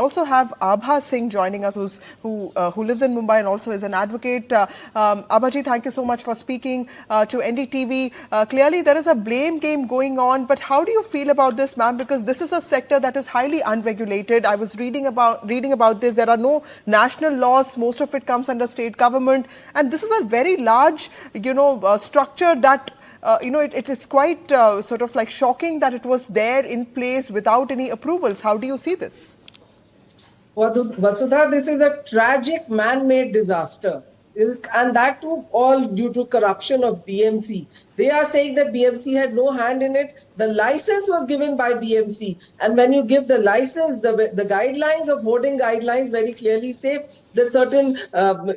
Also have Abha Singh joining us, who lives in Mumbai and also is an advocate. Abhaji, thank you so much for speaking to NDTV. Clearly, there is a blame game going on, but how do you feel about this, ma'am? Because this is a sector that is highly unregulated. I was reading about this. There are no national laws. Most of it comes under state government, and this is a very large, structure that. It's quite sort of like shocking that it was there in place without any approvals. How do you see this? Vasudha, this is a tragic man-made disaster. And that too all due to corruption of BMC. They are saying that BMC had no hand in it. The license was given by BMC. And when you give the license, the guidelines of hoarding guidelines very clearly say that certain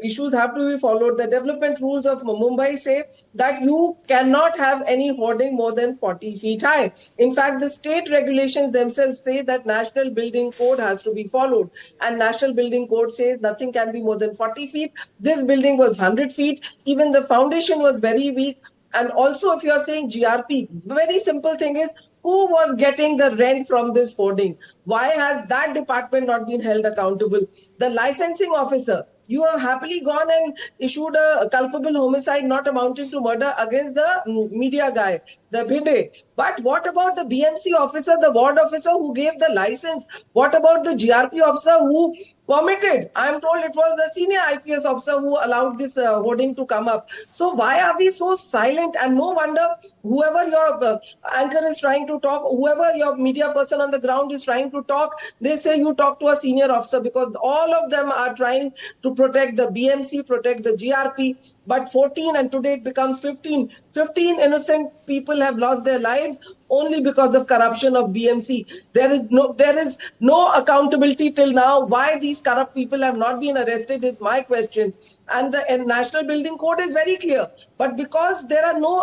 issues have to be followed. The development rules of Mumbai say that you cannot have any hoarding more than 40 feet high. In fact, the state regulations themselves say that National Building Code has to be followed. And National Building Code says nothing can be more than 40 feet. This building was 100 feet. Even the foundation was very weak. And also, if you are saying GRP, the very simple thing is, who was getting the rent from this hoarding? Why has that department not been held accountable? The licensing officer, you have happily gone and issued a culpable homicide not amounting to murder against the media guy, the Bhinde. But what about the BMC officer, the ward officer who gave the license? What about the GRP officer who permitted? I'm told it was a senior IPS officer who allowed this hoarding to come up. So why are we so silent? And no wonder whoever your anchor is trying to talk, whoever your media person on the ground is trying to talk, they say you talk to a senior officer, because all of them are trying to protect the BMC, protect the GRP. But 14, and today it becomes 15. 15 innocent people have lost their lives only because of corruption of BMC. There is no accountability till now. Why these corrupt people have not been arrested is my question. And the National Building Code is very clear. But because there are no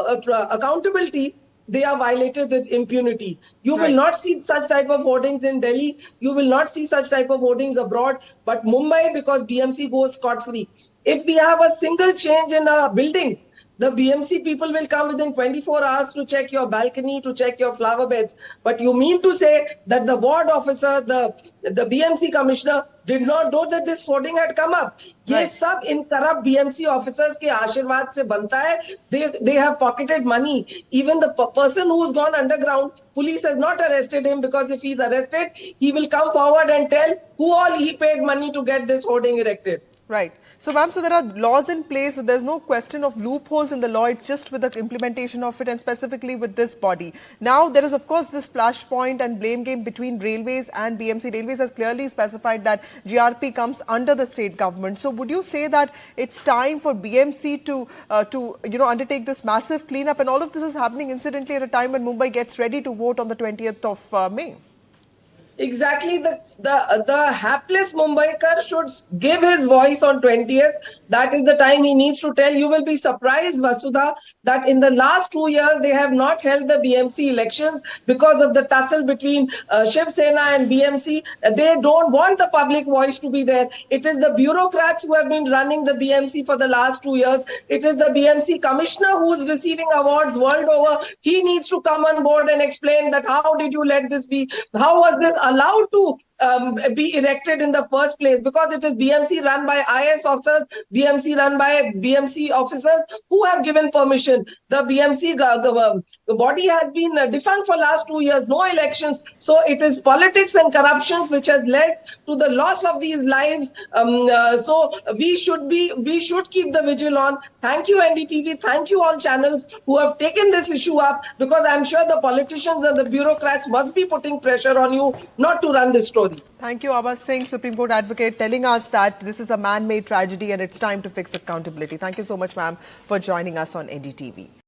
accountability, they are violated with impunity. You will not see such type of hoardings in Delhi. You will not see such type of hoardings abroad. But Mumbai, because BMC goes scot-free. If we have a single change in a building, the BMC people will come within 24 hours to check your balcony, to check your flower beds. But you mean to say that the ward officer, the BMC commissioner did not know that this hoarding had come up? ये सब इन corrupt BMC officers के आशीर्वाद से बनता है. They have pocketed money. Even the person who's gone underground, police has not arrested him, because if he's arrested, he will come forward and tell who all he paid money to get this hoarding erected. Right. So, ma'am, so there are laws in place. So there's no question of loopholes in the law. It's just with the implementation of it, and specifically with this body. Now, there is, of course, this flashpoint and blame game between railways and BMC. Railways has clearly specified that GRP comes under the state government. So would you say that it's time for BMC to undertake this massive cleanup? And all of this is happening incidentally at a time when Mumbai gets ready to vote on the 20th of May. Exactly, the hapless Mumbaikar should give his voice on 20th. That is the time he needs to tell. You will be surprised, Vasudha, that in the last 2 years, they have not held the BMC elections because of the tussle between Shiv Sena and BMC. They don't want the public voice to be there. It is the bureaucrats who have been running the BMC for the last 2 years. It is the BMC commissioner who is receiving awards world over. He needs to come on board and explain that how did you let this be? How was this allowed to be erected in the first place? Because it is BMC run by IS officers, BMC run by BMC officers who have given permission. The BMC body has been defunct for last 2 years, no elections. So it is politics and corruptions which has led to the loss of these lives. So we should keep the vigil on. Thank you, NDTV. Thank you all channels who have taken this issue up, because I'm sure the politicians and the bureaucrats must be putting pressure on you not to run this story. Thank you, Abha Singh, Supreme Court advocate, telling us that this is a man-made tragedy and it's time to fix accountability. Thank you so much, ma'am, for joining us on NDTV.